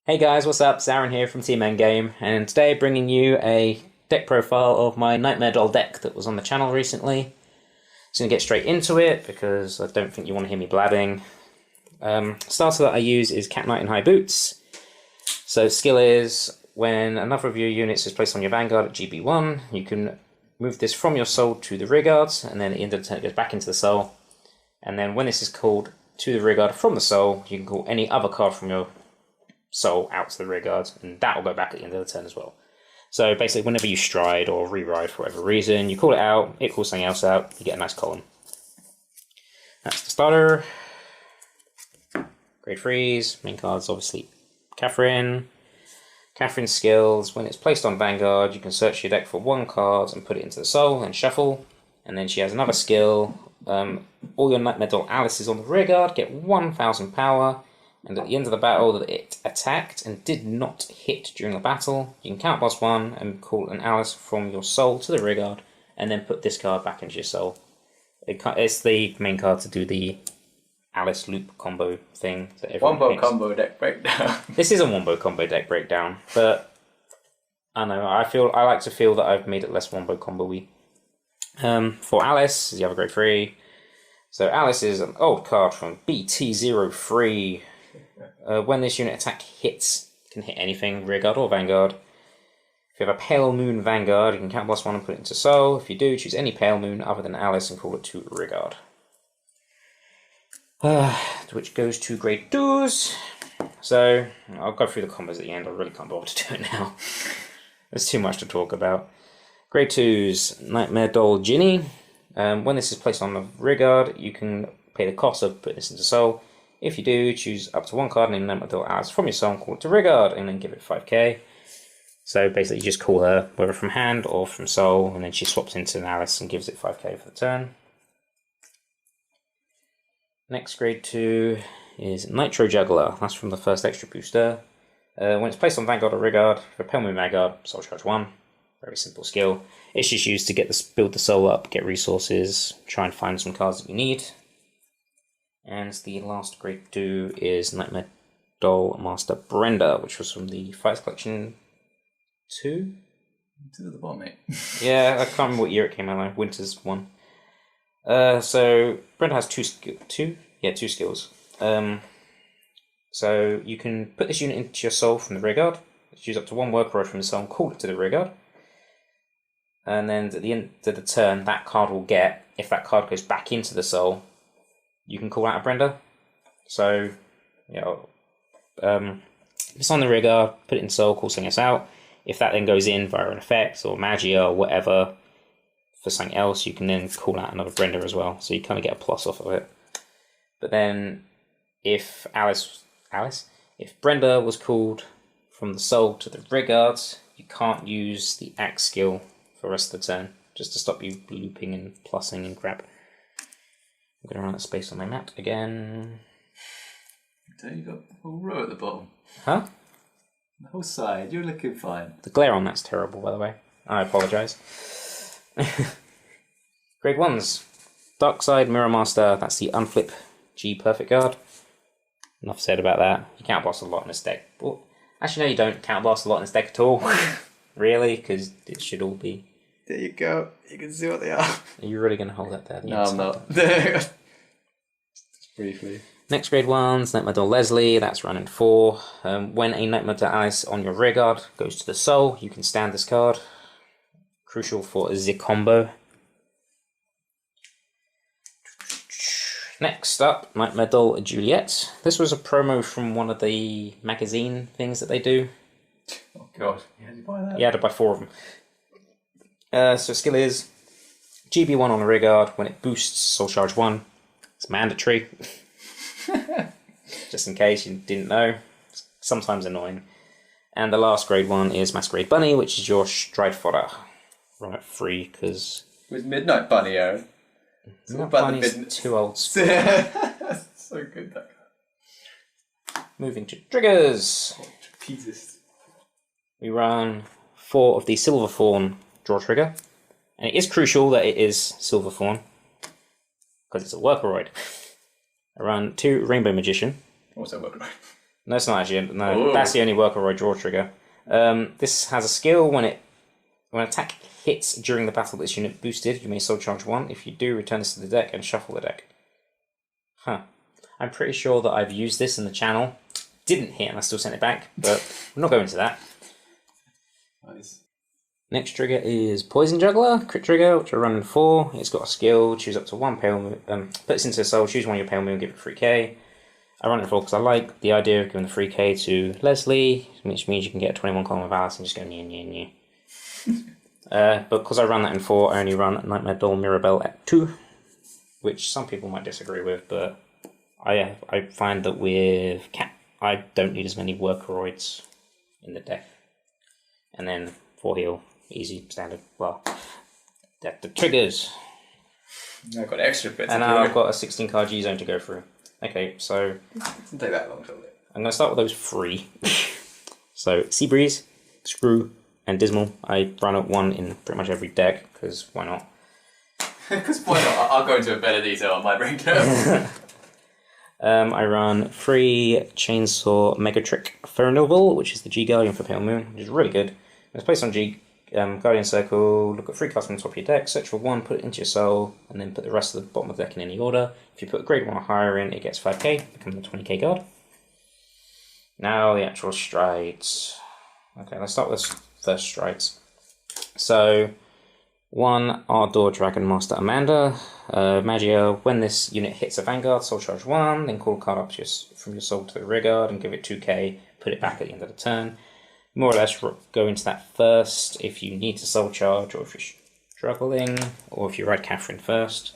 Hey guys, what's up? It's Aaron here from Team Endgame, and today bringing you a deck profile of my Nightmare Doll deck that was on the channel recently. Just going to get straight into it because I don't think you want to hear me blabbing. Starter that I use is Cat Knight in High Boots. So skill is, when another of your units is placed on your Vanguard at GB1, you can move this from your soul to the rearguard, and then at the end of the turn it goes back into the soul. And then when this is called to the rearguard from the soul, you can call any other card from your soul out to the rearguard, and that will go back at the end of the turn as well. So basically, whenever you stride or re-ride for whatever reason, you call it out, it calls something else out, you get a nice column. That's the starter. Grade Freeze, main card's obviously Catherine. Catherine's skills, when it's placed on Vanguard, you can search your deck for one card and put it into the soul and shuffle. And then she has another skill, all your Nightmare Doll Alices on the rearguard get 1000 power. And at the end of the battle that it attacked and did not hit during the battle, you can count boss 1 and call an Alice from your soul to the rearguard, and then put this card back into your soul. It's the main card to do the Alice loop combo thing that everyone Wombo picks. combo deck breakdown. This is a Wombo combo deck breakdown, but I don't know, I like to feel that I've made it less Wombo combo-y. For Alice, you have a grade 3. So Alice is an old card from BT03. When this unit attack hits, it can hit anything, rearguard or Vanguard. If you have a Pale Moon Vanguard, you can count +1 and put it into soul. If you do, choose any Pale Moon other than Alice and call it to rearguard. Which goes to grade 2s. So, I'll go through the combos at the end, I really can't bother to do it now. There's too much to talk about. Grade 2s, Nightmare Doll Ginny. When this is placed on the rearguard, you can pay the cost of putting this into soul. If you do, choose up to one card named Nightmare Doll Alice from your soul and call it to rearguard, and then give it 5k. So basically you just call her, whether from hand or from soul, and then she swaps into an Alice and gives it 5k for the turn. Next grade 2 is Nitro Juggler. That's from the first extra booster. When it's placed on Vanguard or rearguard, for Pale Moon Vanguard, soul charge 1. Very simple skill. It's just used to get build the soul up, get resources, try and find some cards that you need. And the last grade 2 is Nightmare Doll Master Brenda, which was from the Fights Collection 2? 2 at the bottom, mate. Yeah, I can't remember what year it came out, like Winter's 1. So Brenda has two skills. So you can put this unit into your soul from the rearguard, choose up to one work rod from the soul and call it to the rearguard. And then at the end of the turn, that card will get, if that card goes back into the soul, you can call out a Brenda. So, you know, if it's on the rearguard, put it in soul, call something else out. If that then goes in via an effect or magia or whatever for something else, you can then call out another Brenda as well. So you kind of get a plus off of it. But then if if Brenda was called from the soul to the rearguard, you can't use the axe skill for the rest of the turn, just to stop you looping and plussing and crap. I'm going to run out of space on my map again. Don't you got a whole row at the bottom? Huh? The whole side, you're looking fine. The glare on that's terrible, by the way. I apologise. Grade 1s. Dark Side Mirror Master, that's the unflip G perfect card. Enough said about that. You can't boss a lot in this deck. Well, actually, no, you don't count boss a lot in this deck at all. Really, because it should all be. There you go. You can see what they are. Are you really going to hold that there? No, I'm not. Briefly. Next grade 1s, Nightmare Doll Leslie, that's running 4. When a Nightmare Doll Alice on your rearguard goes to the soul, you can stand this card. Crucial for the combo. Next up, Nightmare Doll Juliet. This was a promo from one of the magazine things that they do. Oh god, you had to buy that? You had to buy 4 of them. So skill is GB1 on the rearguard. When it boosts Soul Charge 1, it's mandatory. Just in case you didn't know. It's sometimes annoying. And the last grade 1 is Masquerade Bunny, which is your stride fodder. Run at 3 because. It was Midnight Bunny, Aaron. Midnight Bunny's too old. So good, that guy. Moving to triggers. Oh, trapezist. We run 4 of the Silver Fawn draw trigger. And it is crucial that it is Silver Fawn, because it's a Workoroid. I run 2 Rainbow Magician. What's that Workoroid? No, it's not actually. No, Ooh. that's the only Workroid draw trigger. This has a skill when an attack hits during the battle this unit boosted, you may soul charge 1. If you do, return this to the deck and shuffle the deck. Huh. I'm pretty sure that I've used this in the channel. Didn't hit and I still sent it back, but I'm not going into that. Nice. Next trigger is Poison Juggler, crit trigger, which I run in 4. It's got a skill, choose up to 1 Pale Moon, put this into a soul, choose one of your Pale Moon, give it 3k. I run it in 4 because I like the idea of giving the 3k to Leslie, which means you can get a 21 column of Alice and just go new. But because I run that in 4, I only run Nightmare Doll Mirabelle at 2, which some people might disagree with, but I find that with Cat, I don't need as many Workroids in the deck. And then 4 heal, easy, standard. Well, the triggers. I've got extra bits. And now I've got a 16 card G zone to go through. Okay, so It doesn't take that long, does it? I'm going to start with those 3. So Seabreeze, Screw, and Dismal. I run at 1 in pretty much every deck, because why not? Because why not? I'll go into a better detail on my breakdown. I run 3 Chainsaw Megatrick Fernoval, which is the G Guardian for Pale Moon, which is really good. It's placed on G Guardian Circle, look at 3 cards on the top of your deck, search for 1, put it into your soul, and then put the rest of the bottom of the deck in any order. If you put a grade 1 or higher in, it gets 5k, becomes a 20k card. Now the actual strides. Okay, let's start with first strides. So, 1 Ardor Dragon Master Amanda. Magia, when this unit hits a Vanguard, soul charge 1, then call a card up from your soul to the rearguard and give it 2k, put it back at the end of the turn. More or less go into that first if you need to soul charge, or if you're struggling, or if you ride Catherine first.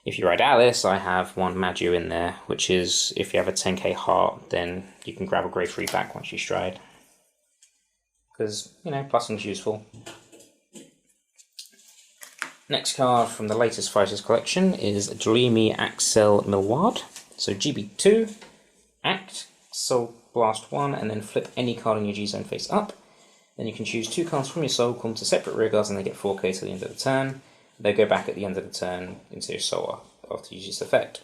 If you ride Alice, I have 1 Magia in there, which is if you have a 10k heart, then you can grab a grade 3 back once you stride. Because, plus one's useful. Next card from the latest Fighters collection is Dreamy Axel Milward. So GB2, Act, Soul Blast 1, and then flip any card in your G-Zone face up. Then you can choose 2 cards from your soul, call them to separate rearguards, and they get 4k to the end of the turn. They go back at the end of the turn into your soul after you use this effect.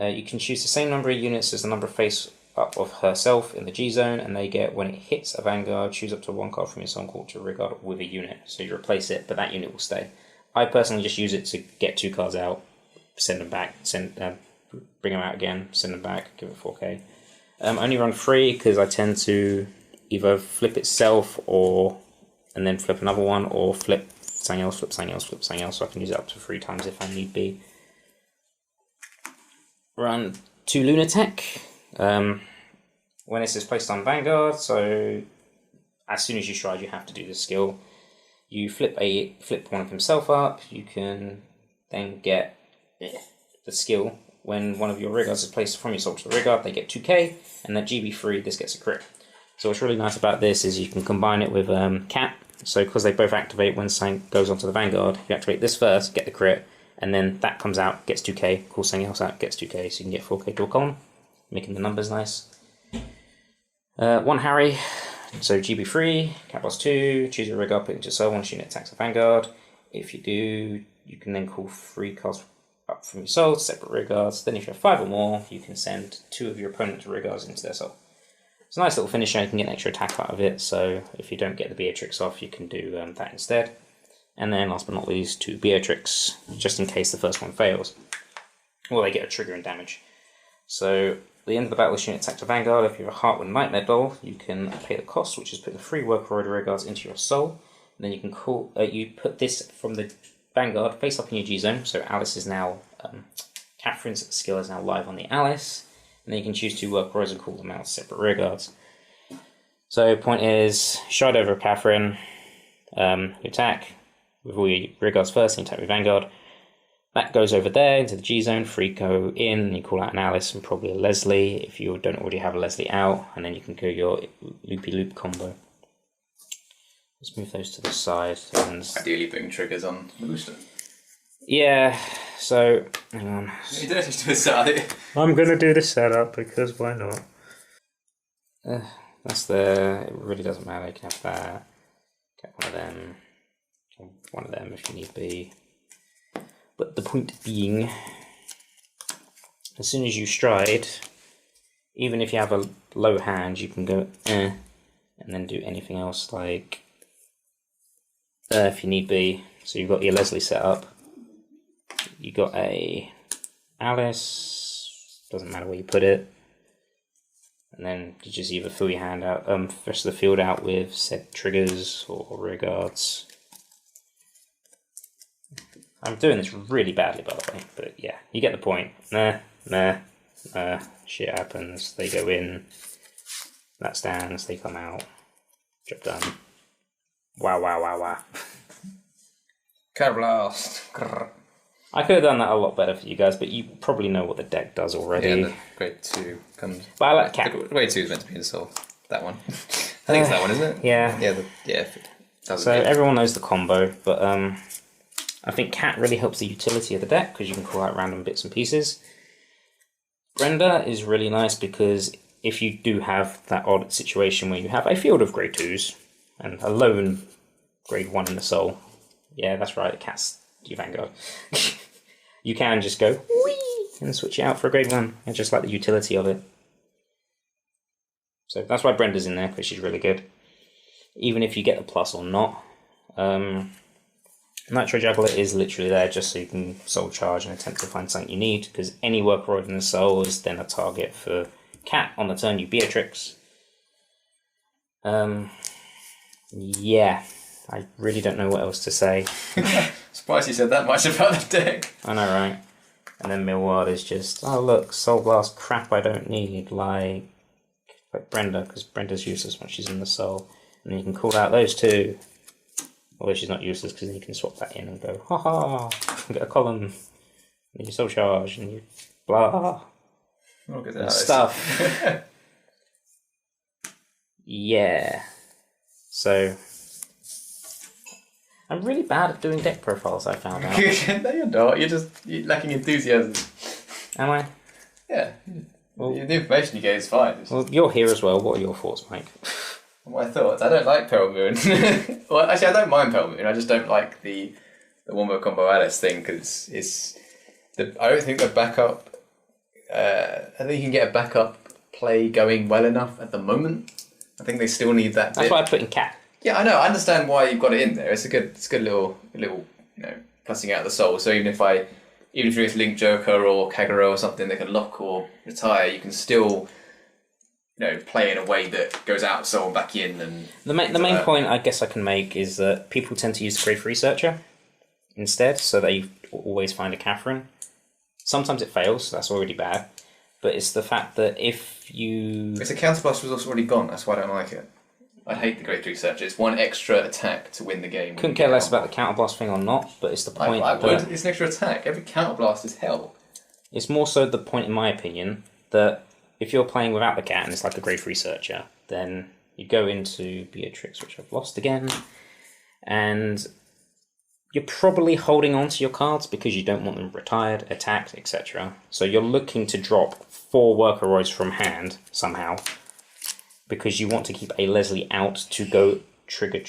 You can choose the same number of units as the number of face up of herself in the G-Zone, and they get, when it hits a Vanguard, choose up to 1 card from your soul call to rearguard with a unit. So you replace it, but that unit will stay. I personally just use it to get 2 cards out, send them back, bring them out again, send them back, give it 4k. Only run 3 because I tend to either flip itself and then flip another one, or flip something else, flip something else, flip something else, so I can use it up to 3 times if I need be. Run 2 Lunatic. When this is placed on Vanguard, so as soon as you stride you have to do this skill. You flip one of himself up, you can then get the skill. When one of your rearguards is placed from your soul to the rearguard, they get 2k, and that GB3, this gets a crit. So what's really nice about this is you can combine it with Cat. So because they both activate when something goes onto the Vanguard, you activate this first, get the crit, and then that comes out, gets 2k, call something else out, gets 2k, so you can get 4k to a column, making the numbers nice. 1 Harry. So GB3, Cat plus 2, choose your rearguard, put it into your soul, once unit attacks the Vanguard. If you do, you can then call 3 cards up from your soul to separate rearguards. Then if you have 5 or more, you can send 2 of your opponent's rearguards into their soul. It's a nice little finisher, you can get an extra attack out of it, so if you don't get the Beatrix off, you can do that instead. And then last but not least, 2 Beatrix, just in case the first one fails. Or they get a trigger and damage. So at the end of the battle, this unit attacks a Vanguard. If you have a Heart with Nightmare Doll, you can pay the cost, which is put the 3 Workroid rearguards into your soul. And then you can you put this from the Vanguard face up in your G-Zone. So Alice is now, Catherine's skill is now live on the Alice. And then you can choose 2 Workroids and call them out separate rearguards. So point is, shard over Catherine, you attack with all your rearguards first, and you attack with Vanguard. That goes over there into the G-Zone, 3 go in, you call out an Alice and probably a Leslie if you don't already have a Leslie out, and then you can go your loopy-loop combo. Let's move those to the side. And Ideally putting triggers on the booster. yeah, so, hang on. You don't have to do a side. I'm going to do the setup because why not? That's it really doesn't matter, you can have that, get one of them if you need be. But the point being, as soon as you stride, even if you have a low hand, you can go and then do anything else like if you need be. So you've got your Leslie set up. You got a Alice. Doesn't matter where you put it. And then you just either fill your hand out, rest of the field out with said triggers or rear guards. I'm doing this really badly, by the way, but yeah, you get the point. Shit happens. They go in. That stands. They come out. Job done. Wow. Card blast. I could have done that a lot better for you guys, but you probably know what the deck does already. Yeah, and the grade 2 comes. But I like Cat. Grade 2 is meant to be in Soul. That one. I think it's that one, isn't it? Yeah. So everyone knows the combo, but I think Cat really helps the utility of the deck because you can call out random bits and pieces. Brenda is really nice because if you do have that odd situation where you have a field of grade 2s and a lone grade 1 in the Soul, yeah, that's right, Cat's your Vanguard. You can just go whee and switch it out for a grade 1. I just like the utility of it. So that's why Brenda's in there, because she's really good. Even if you get the plus or not. Nitro Juggler is literally there just so you can soul charge and attempt to find something you need, because any Workroid in the Soul is then a target for Cat on the turn you Beatrix. Yeah, I really don't know what else to say. Surprised you said that much about the deck. I know, right? And then Millward is just, oh look, Soul Blast crap I don't need, like Brenda, because Brenda's useless when she's in the Soul. And then you can call out those two. Although she's not useless because then you can swap that in and go, haha, get a column. And then you soul charge and you blah. Look at and that stuff. Yeah. So I'm really bad at doing deck profiles, I found out. No, you're not. You're lacking enthusiasm. Am I? Yeah. Well, the information you gave is fine. Well, you're here as well. What are your thoughts, Mike? My thoughts? I don't like Pearl Moon. Well, actually, I don't mind Pearl Moon. I just don't like the Wombo Combo Alice thing because I don't think the backup. I think you can get a backup play going well enough at the moment. I think they still need that. That's why I put in Cat. Yeah, I know. I understand why you've got it in there. It's a good little plussing out the Soul. So even if you're with Link Joker or Kagero or something that can lock or retire, you can still play in a way that goes out Soul and back in. And the main point I guess I can make is that people tend to use the Grade 3 Searcher instead, so they always find a Catherine. Sometimes it fails, so that's already bad. But it's the fact that if you... It's a counterblast resource already gone, that's why I don't like it. I hate the Grade 3 Searcher. It's one extra attack to win the game. Couldn't care less about the counterblast thing or not, but it's the point I would. It's an extra attack. Every counterblast is hell. It's more so the point, in my opinion, that if you're playing without the cat and it's like a Grade 3 Searcher, then you go into Beatrix, which I've lost again, and you're probably holding on to your cards because you don't want them retired, attacked, etc. So you're looking to drop 4 Workeroids from hand somehow because you want to keep a Leslie out to go trigger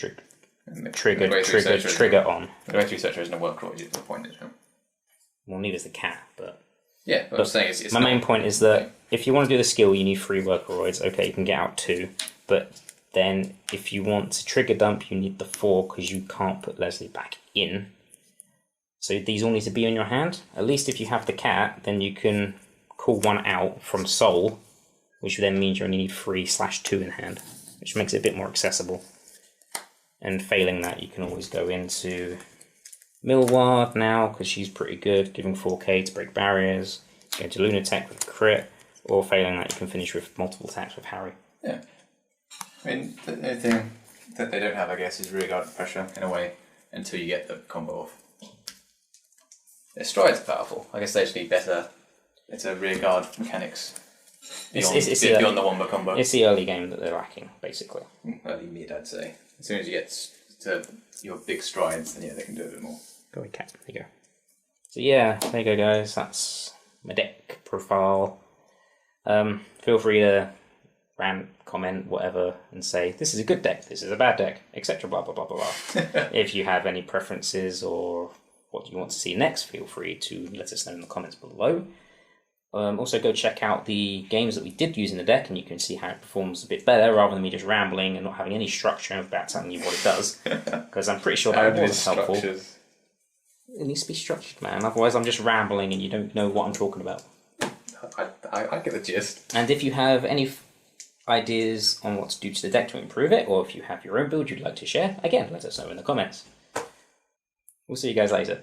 on. The Grade 3 Searcher isn't a Workeroid, is the point, isn't it? Well, neither is the cat, but... Yeah, but I'm saying it's my main point is that if you want to do the skill, you need 3 Workeroids. Okay, you can get out 2, but then if you want to trigger dump, you need the 4 because you can't put Leslie back in. So these all need to be on your hand. At least if you have the cat, then you can call 1 out from Soul, which then means you only need 3/2 in hand, which makes it a bit more accessible. And failing that, you can always go into Millward now, because she's pretty good, giving 4k to break barriers, go into Lunatech with crit, or failing that, you can finish with multiple attacks with Harry. Yeah. I mean, the only thing that they don't have, I guess, is rearguard pressure, in a way, until you get the combo off. Their strides are powerful. I guess they just need better rearguard mechanics beyond the Wombo combo. It's the early game that they're lacking, basically. Early mid, I'd say. As soon as you get to your big strides, then yeah, they can do a bit more. Go away, cat. There you go. So yeah, there you go, guys. That's my deck profile. Feel free to rant, comment, whatever, and say this is a good deck, this is a bad deck, etc. Blah blah blah blah blah. If you have any preferences or what you want to see next, feel free to let us know in the comments below. Also, go check out the games that we did use in the deck, and you can see how it performs a bit better rather than me just rambling and not having any structure about telling you what it does. Because I'm pretty sure that wasn't helpful. It needs to be structured, man. Otherwise, I'm just rambling and you don't know what I'm talking about. I get the gist. And if you have any ideas on what to do to the deck to improve it, or if you have your own build you'd like to share, again, let us know in the comments. We'll see you guys later.